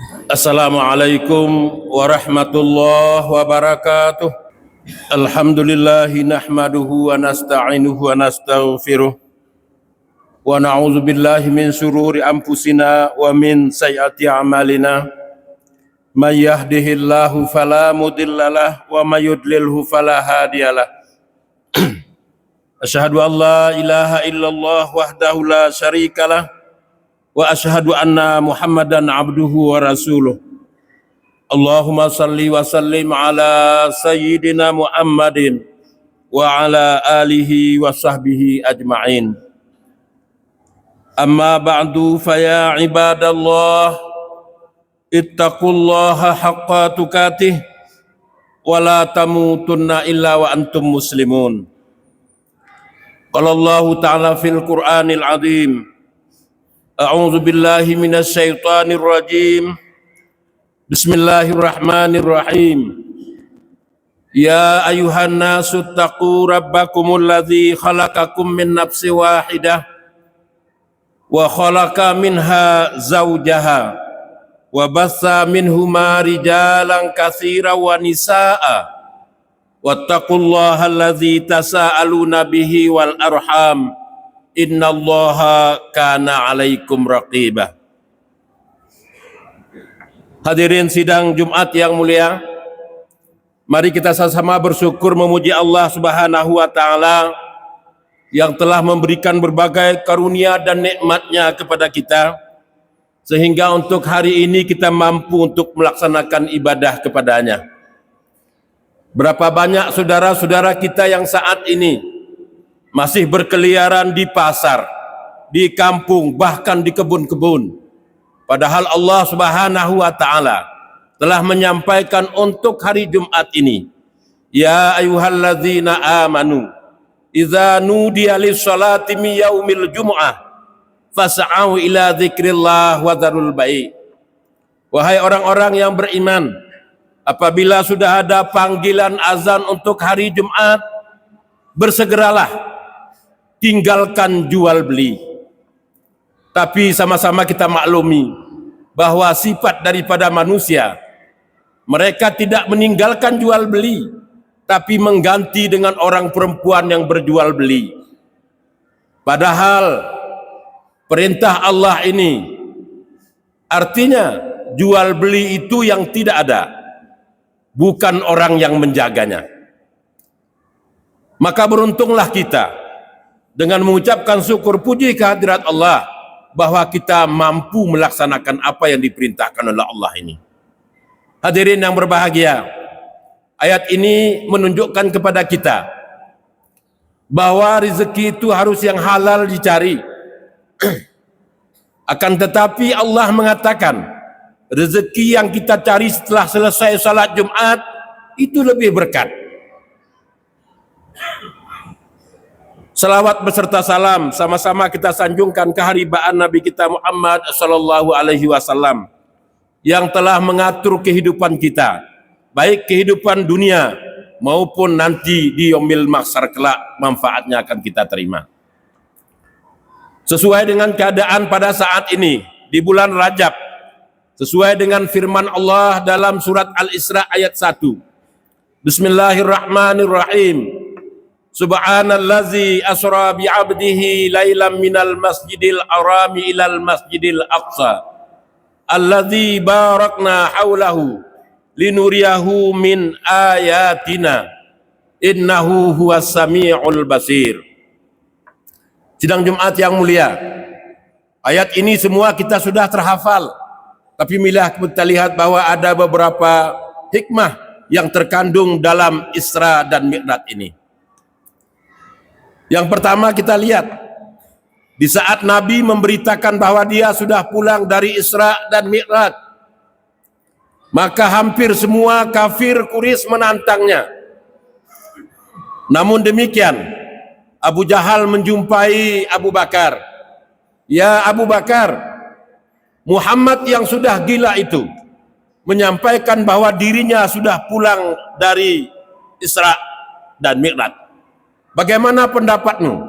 Assalamualaikum warahmatullahi wabarakatuh. Alhamdulillahi nahmaduhu wa nasta'inuhu wa nastaghfiruh wa na'udzu billahi min syururi anfusina wa min sayyiati a'malina. May yahdihillahu fala mudhillalah wa may yudlilhu fala hadiyalah. Asyhadu an la ilaha illallah wahdahu la syarikalah wa asyhadu anna Muhammadan abduhu wa rasuluh. Allahumma salli wa sallim ala sayyidina Muhammadin wa ala alihi wa sahbihi ajma'in. Amma ba'du fa ya ibadallah ittaqullaha haqqa tuqatih wa la tamutunna illa wa antum muslimun. Qala Allah ta'ala fil Qur'anil azim. A'udzu billahi minasy syaithanir rajim. Bismillahirrahmanirrahim. Ya ayuhan nasu taqu rabbakumul ladzi khalaqakum min nafsin wahidah wa khalaqa minha zawjaha wa bassa minhuma rijalan katsiran wa nisaa wattaqullaha alladzi tasaaluna bihi wal arham innallaha kana alaikum raqibah. Hadirin sidang Jumat yang mulia, mari kita sama-sama bersyukur memuji Allah Subhanahu wa taala yang telah memberikan berbagai karunia dan nikmat-Nya kepada kita sehingga untuk hari ini kita mampu untuk melaksanakan ibadah kepadanya. Berapa banyak saudara-saudara kita yang saat ini masih berkeliaran di pasar, di kampung, bahkan di kebun-kebun. Padahal Allah Subhanahu wa taala telah menyampaikan untuk hari Jumat ini, ya ayyuhalladzina amanu idza nudiya lis-salati min yaumil jumu'ah fas'au ila dzikrillah wa dzarul bai'. Wahai orang-orang yang beriman, apabila sudah ada panggilan azan untuk hari Jumat, bersegeralah, tinggalkan jual beli. Tapi sama-sama kita maklumi bahwa sifat daripada manusia, mereka tidak meninggalkan jual beli, tapi mengganti dengan orang perempuan yang berjual beli. Padahal perintah Allah ini artinya jual beli itu yang tidak ada, bukan orang yang menjaganya. Maka beruntunglah kita dengan mengucapkan syukur puji kehadirat Allah bahwa kita mampu melaksanakan apa yang diperintahkan oleh Allah ini. Hadirin yang berbahagia, ayat ini menunjukkan kepada kita bahwa rezeki itu harus yang halal dicari. Akan tetapi Allah mengatakan rezeki yang kita cari setelah selesai salat Jumat itu lebih berkat. Salawat beserta salam sama-sama kita sanjungkan keharibaan Nabi kita Muhammad sallallahu alaihi wasallam yang telah mengatur kehidupan kita, baik kehidupan dunia maupun nanti di yaumil mahsyar kelak manfaatnya akan kita terima. Sesuai dengan keadaan pada saat ini di bulan Rajab, sesuai dengan firman Allah dalam surat Al-Isra ayat 1. Bismillahirrahmanirrahim. Subhanallazi asra bi 'abdihi lailan minal masjidil harami ilal masjidil aqsa allazi barakna haulahu linuriyahu min ayatina innahu huwas samiul basir. Sidang Jumat yang mulia, ayat ini semua kita sudah terhafal, tapi bila kita lihat bahwa ada beberapa hikmah yang terkandung dalam Isra dan Mi'raj ini. Yang pertama kita lihat, di saat Nabi memberitakan bahwa dia sudah pulang dari Isra dan Mi'raj, maka hampir semua kafir Quraisy menantangnya. Namun demikian, Abu Jahal menjumpai Abu Bakar. Ya Abu Bakar, Muhammad yang sudah gila itu menyampaikan bahwa dirinya sudah pulang dari Isra dan Mi'raj. Bagaimana pendapatmu?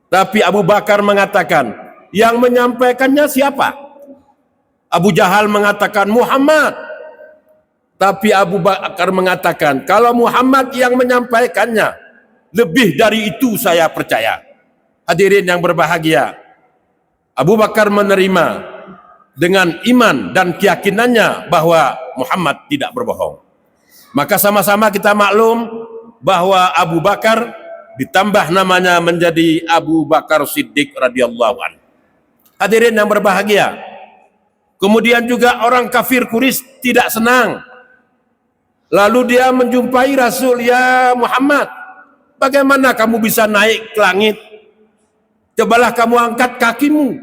Tapi Abu Bakar mengatakan, yang menyampaikannya siapa? Abu Jahal mengatakan Muhammad, tapi Abu Bakar mengatakan kalau Muhammad yang menyampaikannya, lebih dari itu saya percaya. Hadirin yang berbahagia, Abu Bakar menerima dengan iman dan keyakinannya bahwa Muhammad tidak berbohong. Maka sama-sama kita maklum bahwa Abu Bakar ditambah namanya menjadi Abu Bakar Siddiq radhiyallahu anhu. Hadirin yang berbahagia, kemudian juga orang kafir Quraisy tidak senang. Lalu dia menjumpai Rasul, ya Muhammad, bagaimana kamu bisa naik ke langit? Cobalah kamu angkat kakimu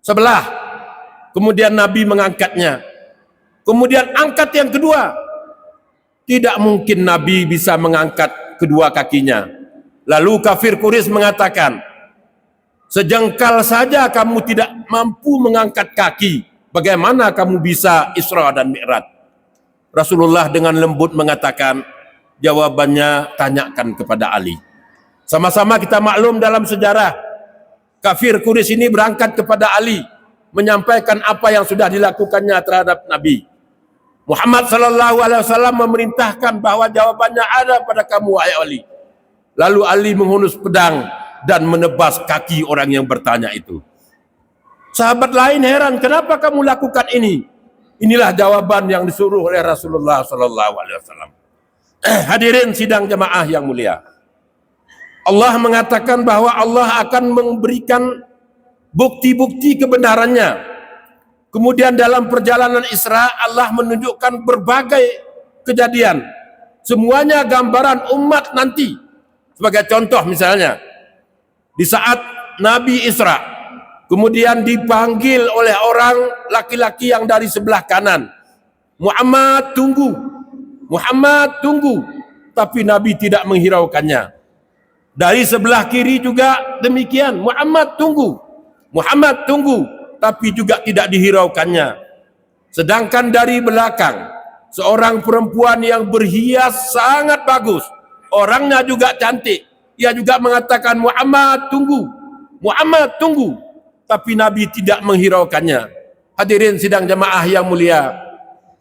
sebelah. Kemudian Nabi mengangkatnya. Kemudian angkat yang kedua. Tidak mungkin Nabi bisa mengangkat kedua kakinya. Lalu kafir Quraisy mengatakan, sejengkal saja kamu tidak mampu mengangkat kaki, bagaimana kamu bisa Isra dan Mi'raj? Rasulullah dengan lembut mengatakan, jawabannya tanyakan kepada Ali. Sama-sama kita maklum dalam sejarah, kafir Quraisy ini berangkat kepada Ali, menyampaikan apa yang sudah dilakukannya terhadap Nabi. Muhammad sallallahu alaihi wasallam memerintahkan bahwa jawabannya ada pada kamu, wahai Ali. Lalu Ali menghunus pedang dan menebas kaki orang yang bertanya itu. Sahabat lain heran, kenapa kamu lakukan ini? Inilah jawaban yang disuruh oleh Rasulullah sallallahu alaihi wasallam. Hadirin sidang jemaah yang mulia. Allah mengatakan bahwa Allah akan memberikan bukti-bukti kebenarannya. Kemudian dalam perjalanan Isra, Allah menunjukkan berbagai kejadian. Semuanya gambaran umat nanti. Sebagai contoh misalnya, di saat Nabi Isra, kemudian dipanggil oleh orang laki-laki yang dari sebelah kanan. Muhammad tunggu, Muhammad tunggu. Tapi Nabi tidak menghiraukannya. Dari sebelah kiri juga demikian, Muhammad tunggu, Muhammad tunggu. Tapi juga tidak dihiraukannya. Sedangkan dari belakang, seorang perempuan yang berhias sangat bagus, orangnya juga cantik, ia juga mengatakan Muhammad tunggu, Muhammad tunggu. Tapi Nabi tidak menghiraukannya. Hadirin sidang jemaah yang mulia.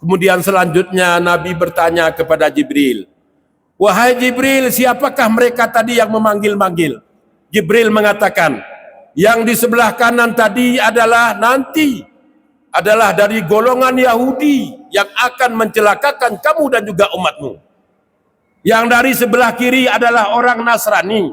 Kemudian selanjutnya Nabi bertanya kepada Jibril, wahai Jibril, siapakah mereka tadi yang memanggil-manggil? Jibril mengatakan, yang di sebelah kanan tadi adalah dari golongan Yahudi yang akan mencelakakan kamu dan juga umatmu. Yang dari sebelah kiri adalah orang Nasrani.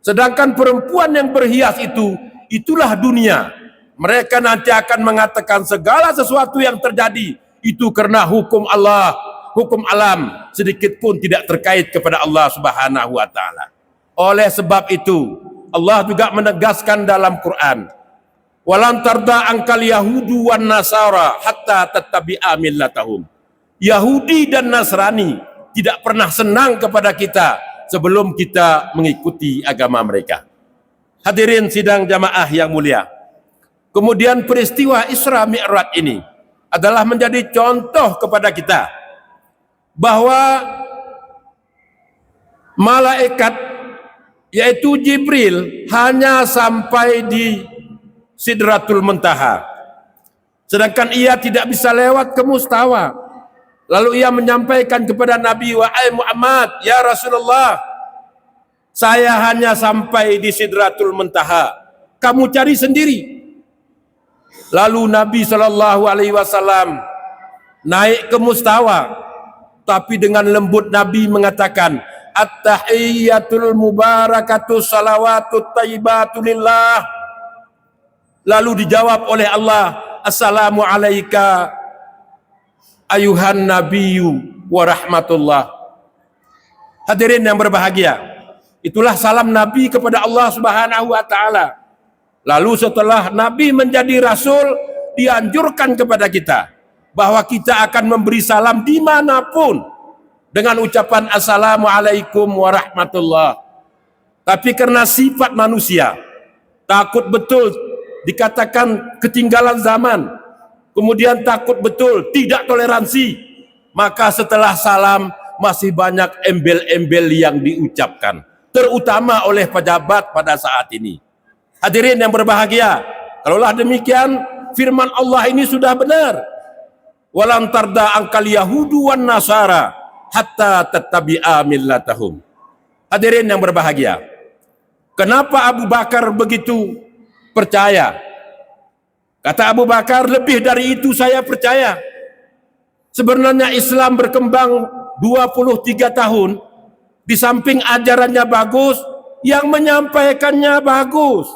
Sedangkan perempuan yang berhias itu, itulah dunia. Mereka nanti akan mengatakan segala sesuatu yang terjadi itu karena hukum Allah, hukum alam, sedikit pun tidak terkait kepada Allah Subhanahu wa taala. Oleh sebab itu, Allah juga menegaskan dalam Quran, walan tarda angkal yahudu wan nasara hatta tattabi'a millatahum. Yahudi dan Nasrani tidak pernah senang kepada kita sebelum kita mengikuti agama mereka. Hadirin sidang jamaah yang mulia. Kemudian peristiwa Isra Mi'raj ini adalah menjadi contoh kepada kita bahwa malaikat yaitu Jibril hanya sampai di Sidratul Muntaha. Sedangkan ia tidak bisa lewat ke Mustawa. Lalu ia menyampaikan kepada Nabi, wahai Muhammad, ya Rasulullah, saya hanya sampai di Sidratul Muntaha. Kamu cari sendiri. Lalu Nabi SAW naik ke Mustawa. Tapi dengan lembut Nabi mengatakan, at-tahiyyatul mubarakatuh salawatut tayyibatu lillah. Lalu dijawab oleh Allah, assalamu alayka ayuhan nabiyyu wa rahmatullah. Hadirin yang berbahagia, itulah salam Nabi kepada Allah Subhanahu wa taala. Lalu setelah Nabi menjadi rasul, dianjurkan kepada kita bahwa kita akan memberi salam dimanapun dengan ucapan assalamualaikum warahmatullah. Tapi karena sifat manusia, takut betul dikatakan ketinggalan zaman, kemudian takut betul tidak toleransi, maka setelah salam masih banyak embel-embel yang diucapkan, terutama oleh pejabat pada saat ini. Hadirin yang berbahagia, kalaulah demikian, firman Allah ini sudah benar. Walan tarda angkal yahudu wan nasara hatta tattabi'a millatahum. Hadirin yang berbahagia, kenapa Abu Bakar begitu percaya? Kata Abu Bakar, lebih dari itu saya percaya. Sebenarnya Islam berkembang 23 tahun, di samping ajarannya bagus, yang menyampaikannya bagus.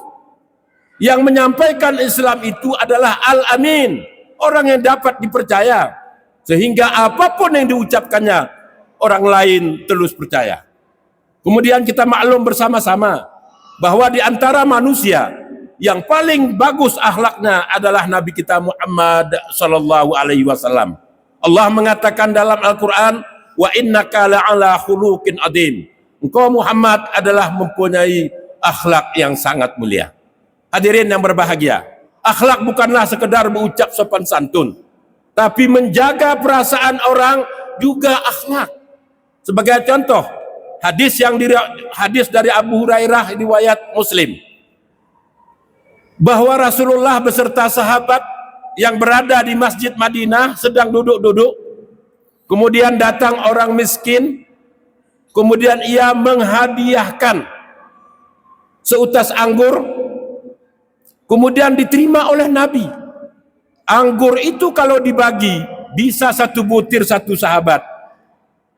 Yang menyampaikan Islam itu adalah Al-Amin, orang yang dapat dipercaya, sehingga apapun yang diucapkannya orang lain terus percaya. Kemudian kita maklum bersama-sama bahwa di antara manusia yang paling bagus akhlaknya adalah Nabi kita Muhammad sallallahu alaihi wasallam. Allah mengatakan dalam Al-Qur'an, wa innaka la'ala khuluqin adzim. Engkau Muhammad adalah mempunyai akhlak yang sangat mulia. Hadirin yang berbahagia, akhlak bukanlah sekedar berucap sopan santun, tapi menjaga perasaan orang juga akhlak. Sebagai contoh, hadis dari Abu Hurairah riwayat Muslim, bahwa Rasulullah beserta sahabat yang berada di Masjid Madinah sedang duduk-duduk, kemudian datang orang miskin, kemudian ia menghadiahkan seutas anggur, kemudian diterima oleh Nabi. Anggur itu kalau dibagi bisa satu butir satu sahabat,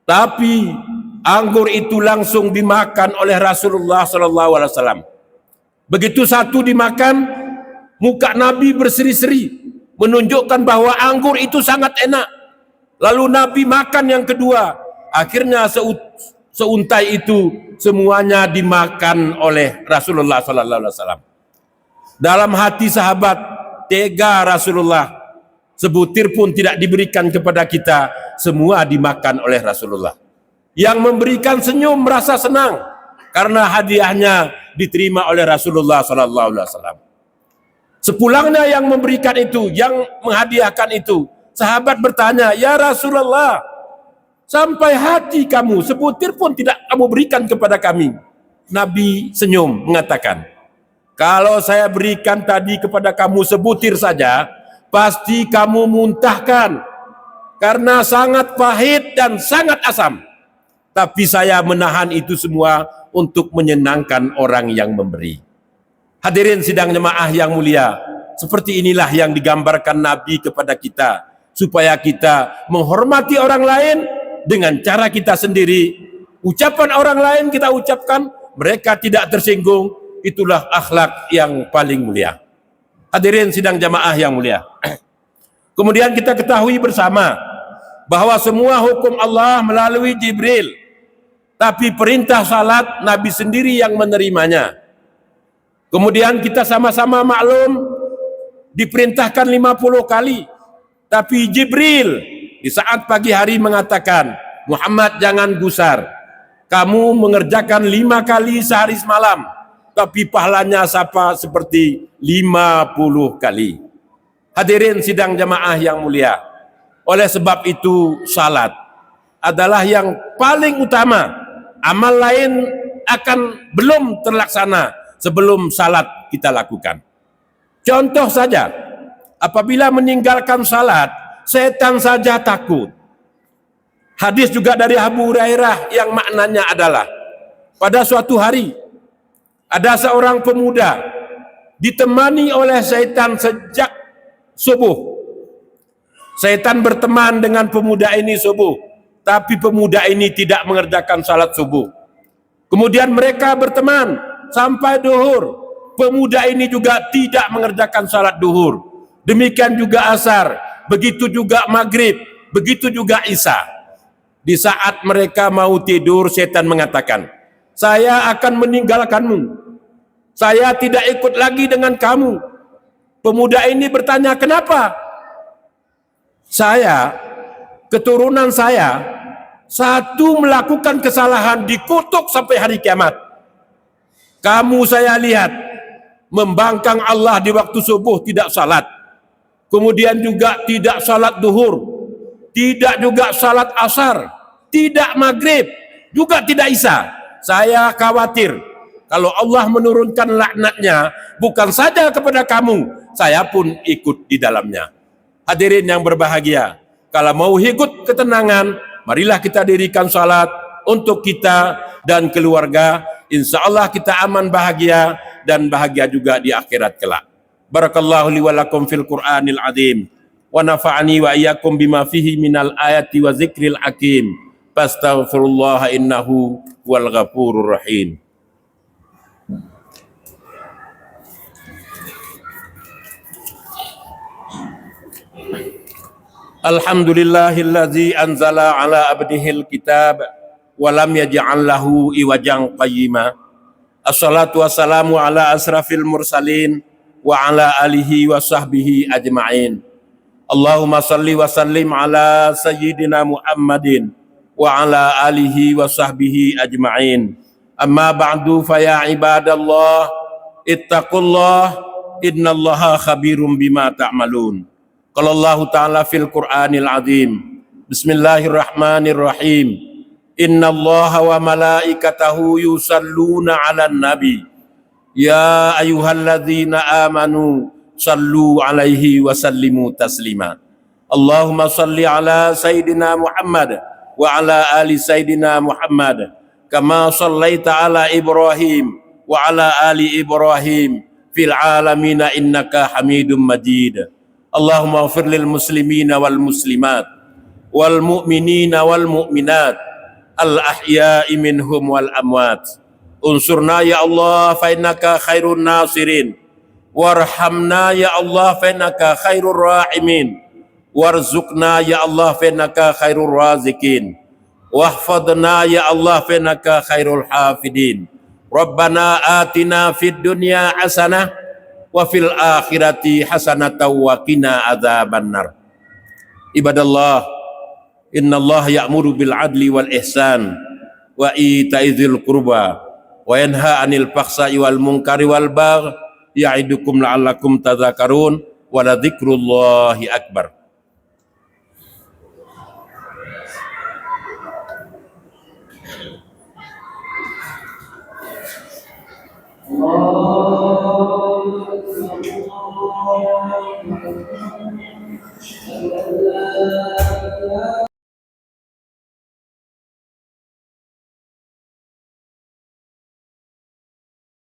tapi anggur itu langsung dimakan oleh Rasulullah SAW. Begitu satu dimakan, muka Nabi berseri-seri, menunjukkan bahwa anggur itu sangat enak. Lalu Nabi makan yang kedua, akhirnya seuntai itu semuanya dimakan oleh Rasulullah SAW. Dalam hati sahabat, tega Rasulullah, sebutir pun tidak diberikan kepada kita, semua dimakan oleh Rasulullah. Yang memberikan senyum merasa senang karena hadiahnya diterima oleh Rasulullah SAW. Sepulangnya yang memberikan itu, yang menghadiahkan itu, sahabat bertanya, ya Rasulullah, sampai hati kamu sebutir pun tidak kamu berikan kepada kami. Nabi senyum mengatakan, kalau saya berikan tadi kepada kamu sebutir saja, pasti kamu muntahkan karena sangat pahit dan sangat asam. Tapi saya menahan itu semua untuk menyenangkan orang yang memberi. Hadirin sidang jemaah yang mulia, seperti inilah yang digambarkan Nabi kepada kita, supaya kita menghormati orang lain dengan cara kita sendiri. Ucapan orang lain kita ucapkan, mereka tidak tersinggung, itulah akhlak yang paling mulia. Hadirin sidang jemaah yang mulia, kemudian kita ketahui bersama bahwa semua hukum Allah melalui Jibril, tapi perintah salat Nabi sendiri yang menerimanya. Kemudian kita sama-sama maklum diperintahkan 50 kali, tapi Jibril di saat pagi hari mengatakan, Muhammad jangan gusar, kamu mengerjakan 5 kali sehari semalam, tapi pahalanya seperti 50 kali. Hadirin sidang jamaah yang mulia, oleh sebab itu salat adalah yang paling utama. Amal lain akan belum terlaksana sebelum salat kita lakukan. Contoh saja, apabila meninggalkan salat, setan saja takut. Hadis juga dari Abu Hurairah yang maknanya adalah, pada suatu hari ada seorang pemuda ditemani oleh setan sejak subuh. Setan berteman dengan pemuda ini subuh, tapi pemuda ini tidak mengerjakan salat subuh. Kemudian mereka berteman sampai duhur. Pemuda ini juga tidak mengerjakan salat duhur. Demikian juga asar, begitu juga maghrib, begitu juga isya. Di saat mereka mau tidur, setan mengatakan, saya akan meninggalkanmu. Saya tidak ikut lagi dengan kamu. Pemuda ini bertanya, kenapa? Saya, keturunan saya, satu melakukan kesalahan dikutuk sampai hari kiamat. Kamu saya lihat membangkang Allah di waktu subuh tidak salat. Kemudian juga tidak salat duhur, tidak juga salat asar, tidak maghrib, juga tidak isya. Saya khawatir kalau Allah menurunkan laknatnya bukan saja kepada kamu, saya pun ikut di dalamnya. Hadirin yang berbahagia, kalau mau ikut ketenangan, marilah kita dirikan salat untuk kita dan keluarga. Insya Allah kita aman bahagia dan bahagia juga di akhirat kelak. Barakallahu li wa lakum fil Qur'anil azim wa nafa'ani wa iyyakum bima fihi minal ayati wa zikril hakim. Fastaghfirullah innahu wal ghafurur rahim. Alhamdulillahillazi anzala ala abdihil kitab wa lam yaj'al lahu iwajan qayyima. Assalatu wassalamu ala asrafil mursalin wa ala alihi wa sahbihi ajma'in. Allahumma salli wa sallim ala sayyidina Muhammadin wa ala alihi wa sahbihi ajma'in. Amma ba'du fa ya ibadallah ittaqullah innallaha khabirum bima ta'malun. Qala Allah Ta'ala fil Qur'anil azim. Bismillahirrahmanirrahim. Innallaha wa malaikatahu yusalluna 'alan nabi. Ya ayyuhalladzina amanu sallu 'alaihi wa sallimu taslima. Allahumma salli ala sayyidina Muhammad wa ala ali sayyidina Muhammad kama sallaita ala Ibrahim wa ala ali Ibrahim fil alamin innaka Hamidum Majid. Allahumma ighfir lil muslimina wal muslimat wal mu'minina wal mu'minat al ahya'i minhum wal amwat. Unsurna ya Allah fa innaka khairun nasirin, warhamna ya Allah fa innaka khairur rahimin, warzuqna ya Allah fa innaka khairur razikin, wahfadna ya Allah fa innaka khairul hafidin. Rabbana atina fid dunya hasanah wa fil akhirati hasanatan wa qina adzabannar. Ibadallah, innallaha ya'muru bil adli wal ihsan wa ita'idzil qurba wa yanha 'anil fakhsha'i wal munkari wal baghi ya'idukum la'allakum tadhakkarun wa la dzikrullahi akbar.